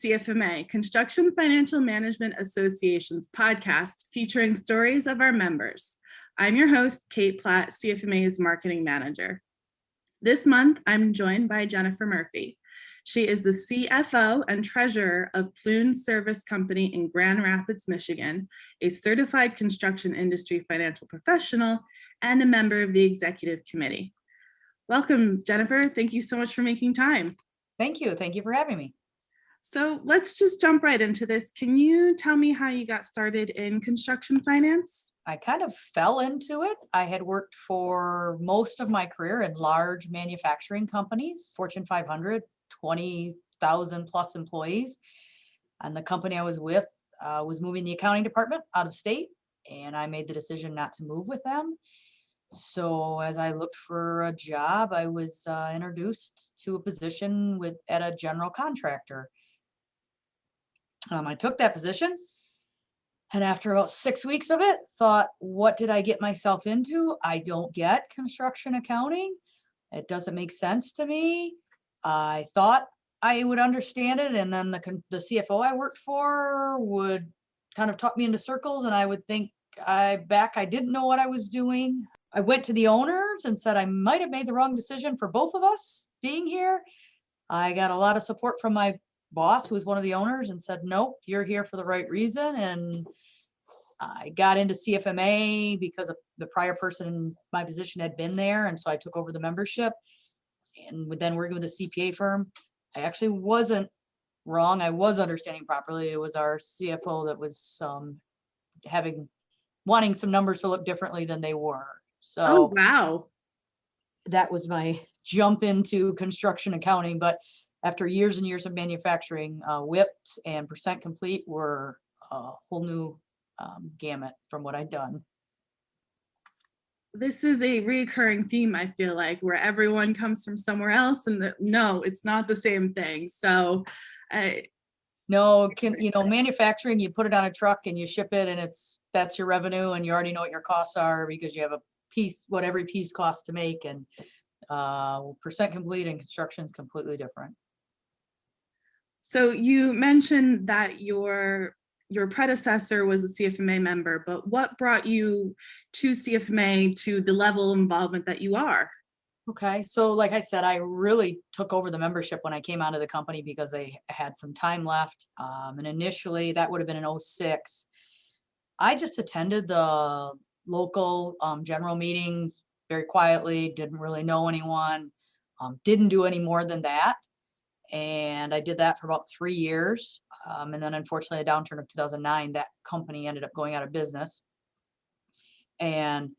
CFMA, Construction Financial Management Association's podcast featuring stories of our members. I'm your host, Kate Platt, CFMA's marketing manager. This month, I'm joined by Jennifer Murphy. She is the CFO and treasurer of Plume Service Company in Grand Rapids, Michigan, a certified construction industry financial professional, and a member of the executive committee. Welcome, Jennifer. Thank you so much for making time. Thank you. Thank you for having me. So let's just jump right into this. Can you tell me how you got started in construction finance? I kind of fell into it. I had worked for most of my career in large manufacturing companies, Fortune 500, 20,000 plus employees. And the company I was with was moving the accounting department out of state, and I made the decision not to move with them. So as I looked for a job, I was introduced to a position at a general contractor. I took that position, and after about 6 weeks of it, thought, what did I get myself into? I don't get construction accounting. It doesn't make sense to me. I thought I would understand it, and then the CFO I worked for would kind of talk me into circles, and I would think I didn't know what I was doing. I went to the owners and said I might have made the wrong decision for both of us being here. I got a lot of support from my boss, who was one of the owners, and said, nope, you're here for the right reason. And I got into CFMA because the prior person in my position had been there. And so I took over the membership, and then working with a CPA firm. I actually wasn't wrong. I was understanding properly. It was our CFO that was wanting some numbers to look differently than they were. So oh, wow. That was my jump into construction accounting. But after years and years of manufacturing, WIPs and percent complete were a whole new gamut from what I'd done. This is a recurring theme, I feel like, where everyone comes from somewhere else, and no, it's not the same thing. So manufacturing, you put it on a truck and you ship it, and that's your revenue, and you already know what your costs are because you have a piece, what every piece costs to make, and percent complete and construction is completely different. So you mentioned that your predecessor was a CFMA member, but what brought you to CFMA to the level of involvement that you are? Okay, so like I said, I really took over the membership when I came out of the company because I had some time left. And initially that would have been in 2006. I just attended the local general meetings very quietly, didn't really know anyone, didn't do any more than that. And I did that for about 3 years. And then unfortunately, a downturn of 2009, that company ended up going out of business. And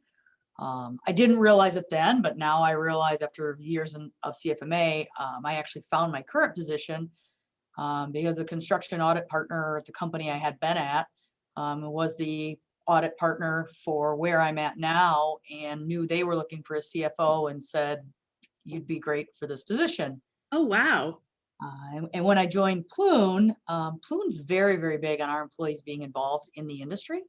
I didn't realize it then, but now I realize after years of CFMA, I actually found my current position because the construction audit partner at the company I had been at was the audit partner for where I'm at now, and knew they were looking for a CFO and said, you'd be great for this position. Oh, wow. And when I joined Plume, Plume's very, very big on our employees being involved in the industry.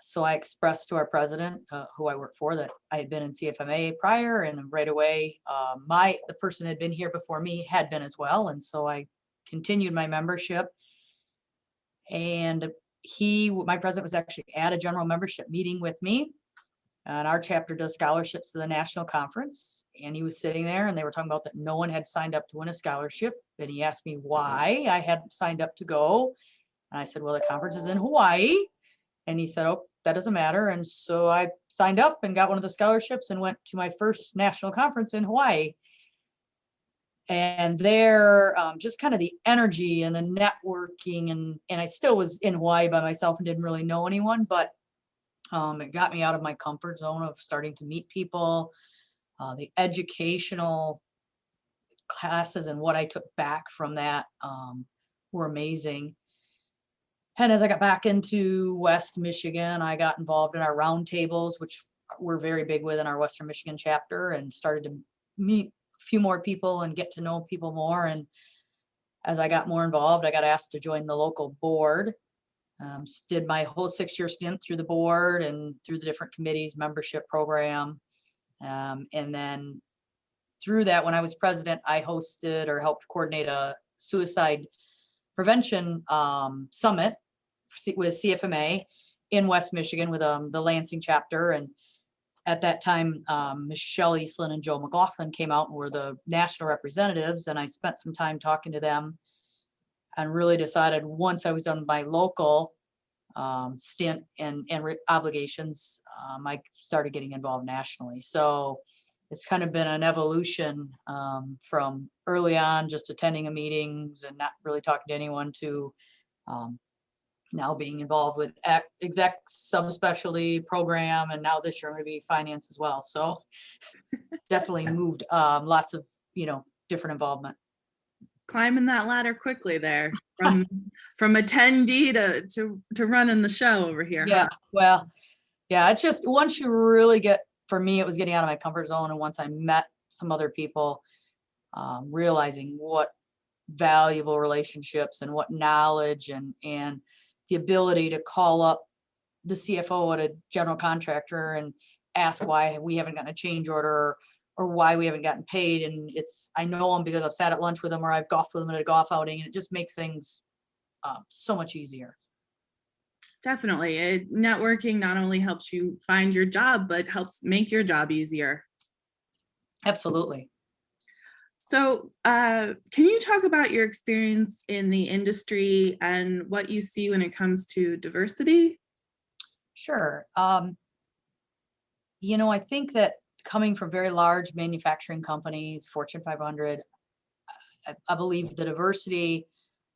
So I expressed to our president, who I work for, that I had been in CFMA prior, and right away, the person had been here before me had been as well. And so I continued my membership. And my president was actually at a general membership meeting with me. And our chapter does scholarships to the national conference. And he was sitting there, and they were talking about that no one had signed up to win a scholarship. And he asked me why I hadn't signed up to go. And I said, well, the conference is in Hawaii. And he said, oh, that doesn't matter. And so I signed up and got one of the scholarships and went to my first national conference in Hawaii. And there, just kind of the energy and the networking, and I still was in Hawaii by myself and didn't really know anyone, but it got me out of my comfort zone of starting to meet people. The educational classes and what I took back from that were amazing. And as I got back into West Michigan, I got involved in our roundtables, which we're very big with in our Western Michigan chapter, and started to meet a few more people and get to know people more. And as I got more involved, I got asked to join the local board. Did my whole 6-year stint through the board and through the different committees, membership program. And then through that, when I was president, I hosted or helped coordinate a suicide prevention summit with CFMA in West Michigan with the Lansing chapter. And at that time, Michelle Eastland and Joe McLaughlin came out and were the national representatives. And I spent some time talking to them and really decided once I was done my local stint and obligations, I started getting involved nationally. So it's kind of been an evolution from early on just attending a meetings and not really talking to anyone to now being involved with exec subspecialty program, and now this year I'm going to be finance as well. So it's definitely moved lots of different involvement. Climbing that ladder quickly there from attendee to running the show over here. Yeah, huh? well, yeah, it's just once you really get, for me, it was getting out of my comfort zone. And once I met some other people, realizing what valuable relationships and what knowledge and the ability to call up the CFO at a general contractor and ask why we haven't gotten a change order or why we haven't gotten paid. And I know them because I've sat at lunch with them or I've golfed with them at a golf outing, and it just makes things so much easier. Definitely. Networking not only helps you find your job, but helps make your job easier. Absolutely. So can you talk about your experience in the industry and what you see when it comes to diversity? Sure. I think that coming from very large manufacturing companies, Fortune 500, I believe the diversity,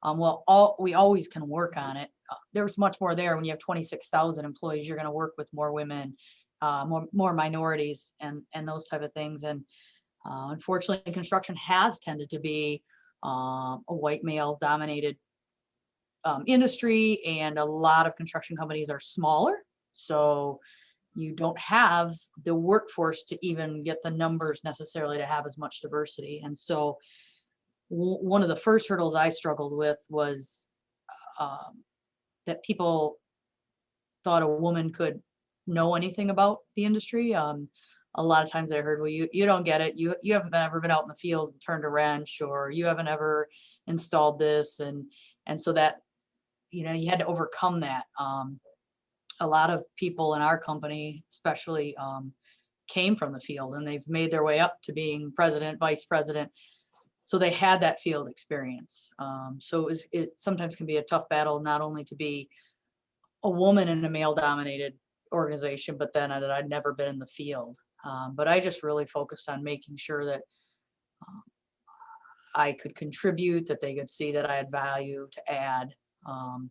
we always can work on it. There's much more there. When you have 26,000 employees, you're going to work with more women, more minorities, and those type of things. And unfortunately, construction has tended to be a white male dominated industry, and a lot of construction companies are smaller. So you don't have the workforce to even get the numbers necessarily to have as much diversity. And so one of the first hurdles I struggled with was that people thought a woman could know anything about the industry. A lot of times I heard, well, you don't get it. You haven't ever been out in the field and turned a wrench, or you haven't ever installed this. And so that, you had to overcome that. A lot of people in our company, especially, came from the field, and they've made their way up to being president, vice president. So they had that field experience. So it sometimes can be a tough battle, not only to be a woman in a male dominated organization, but then that I'd never been in the field. But I just really focused on making sure that I could contribute, that they could see that I had value to add. And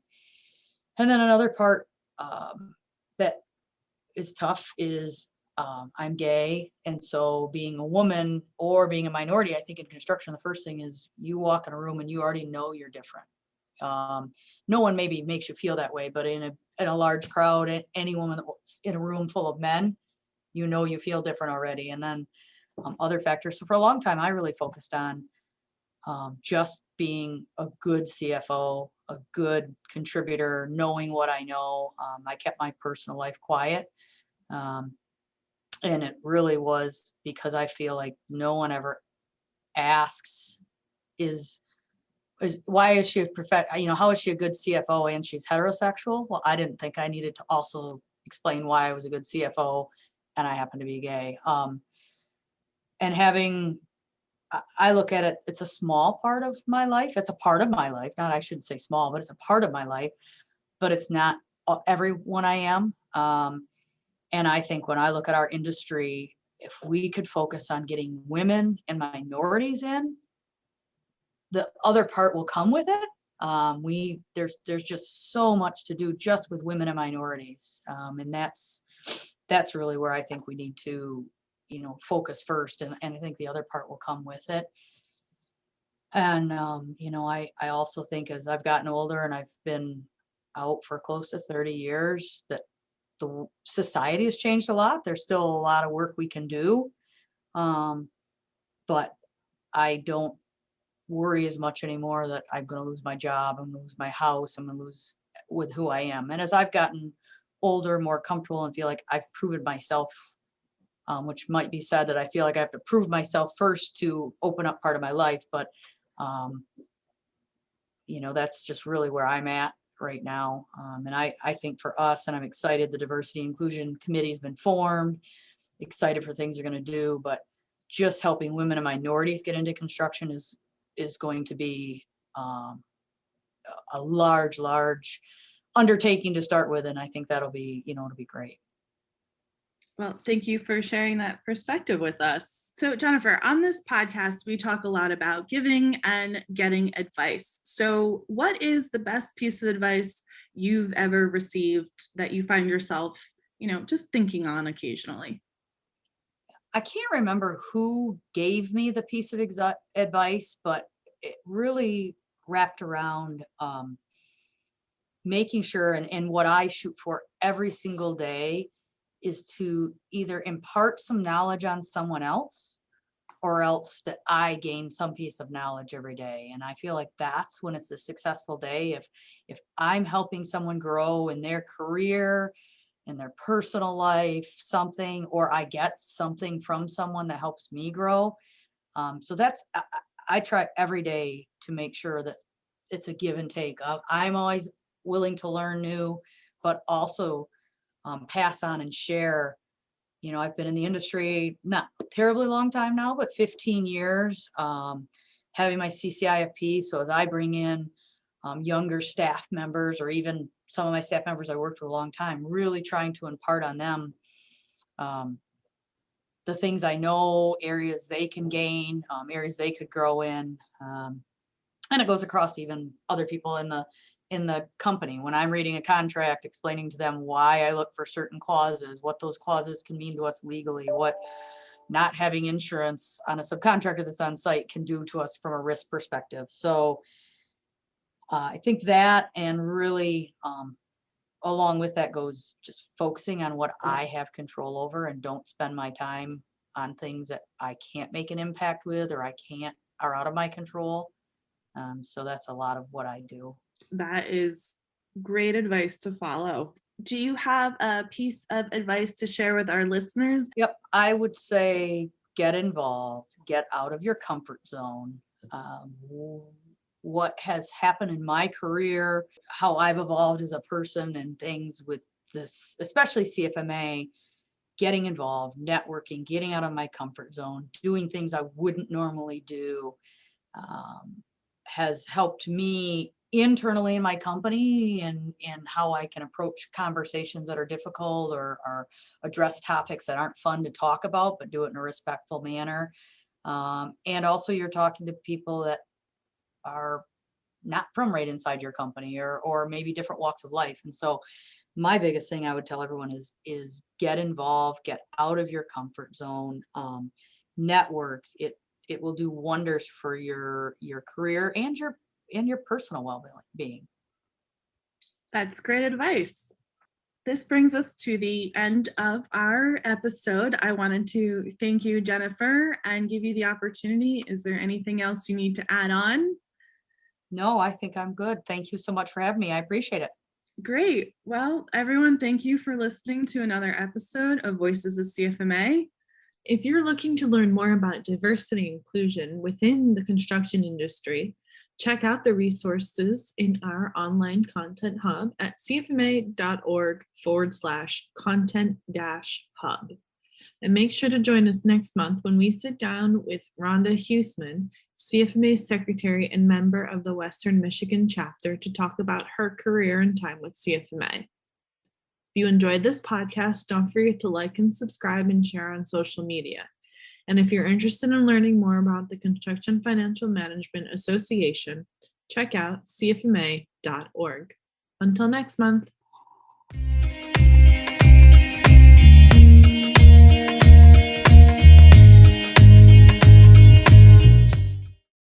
then another part that is tough is I'm gay. And so being a woman or being a minority, I think in construction, the first thing is you walk in a room and you already know you're different. No one maybe makes you feel that way, but in a large crowd, any woman in a room full of men, you feel different already. And then other factors. So for a long time, I really focused on just being a good CFO, a good contributor, knowing what I know. I kept my personal life quiet. And it really was because I feel like no one ever asks why is she how is she a good CFO and she's heterosexual? Well, I didn't think I needed to also explain why I was a good CFO and I happen to be gay. And I look at it, it's a small part of my life. It's a part of my life. I shouldn't say small, but it's a part of my life, but it's not everyone I am. And I think when I look at our industry, if we could focus on getting women and minorities in, the other part will come with it. There's just so much to do just with women and minorities. And that's really where I think we need to, focus first. And I think the other part will come with it. And, I also think as I've gotten older and I've been out for close to 30 years, that the society has changed a lot. There's still a lot of work we can do. But I don't worry as much anymore that I'm going to lose my job, I'm going to lose my house, I'm going to lose with who I am. And as I've gotten older, more comfortable, and feel like I've proven myself, which might be sad that I feel like I have to prove myself first to open up part of my life. But that's just really where I'm at right now. And I think for us, and I'm excited, the Diversity Inclusion Committee's been formed, excited for things they're going to do, but just helping women and minorities get into construction is going to be a large undertaking to start with. And I think that'll be, it'll be great. Well, thank you for sharing that perspective with us. So Jennifer, on this podcast, we talk a lot about giving and getting advice. So what is the best piece of advice you've ever received that you find yourself, just thinking on occasionally? I can't remember who gave me the piece of advice, but it really wrapped around making sure, and what I shoot for every single day is to either impart some knowledge on someone else, or else that I gain some piece of knowledge every day. And I feel like that's when it's a successful day. If I'm helping someone grow in their career, in their personal life, something, or I get something from someone that helps me grow. So I try every day to make sure that it's a give and take. I'm always willing to learn new, but also pass on and share. I've been in the industry not terribly long time now, but 15 years, having my CCIFP. So as I bring in younger staff members, or even some of my staff members I worked with a long time, really trying to impart on them the things I know, areas they can gain, areas they could grow in. And it goes across even other people in the company. When I'm reading a contract, explaining to them why I look for certain clauses, what those clauses can mean to us legally, what not having insurance on a subcontractor that's on site can do to us from a risk perspective. So I think that, and really along with that goes just focusing on what I have control over, and don't spend my time on things that I can't make an impact with, or are out of my control. So that's a lot of what I do. That is great advice to follow. Do you have a piece of advice to share with our listeners? Yep. I would say get involved, get out of your comfort zone. What has happened in my career, how I've evolved as a person, and things with this, especially CFMA, getting involved, networking, getting out of my comfort zone, doing things I wouldn't normally do, has helped me internally in my company, and how I can approach conversations that are difficult, or address topics that aren't fun to talk about, but do it in a respectful manner. And also you're talking to people that are not from right inside your company, or maybe different walks of life. And so my biggest thing I would tell everyone is get involved, get out of your comfort zone, network. It will do wonders for your career and your personal well-being. That's great advice. This brings us to the end of our episode. I wanted to thank you, Jennifer, and give you the opportunity. Is there anything else you need to add on? No, I think I'm good. Thank you so much for having me. I appreciate it. Great. Well, everyone, thank you for listening to another episode of Voices of CFMA. If you're looking to learn more about diversity and inclusion within the construction industry, check out the resources in our online content hub at cfma.org/content-hub. And make sure to join us next month when we sit down with Rhonda Huseman, CFMA Secretary and member of the Western Michigan chapter, to talk about her career and time with CFMA. If you enjoyed this podcast, don't forget to like and subscribe and share on social media. And if you're interested in learning more about the Construction Financial Management Association, check out cfma.org. Until next month.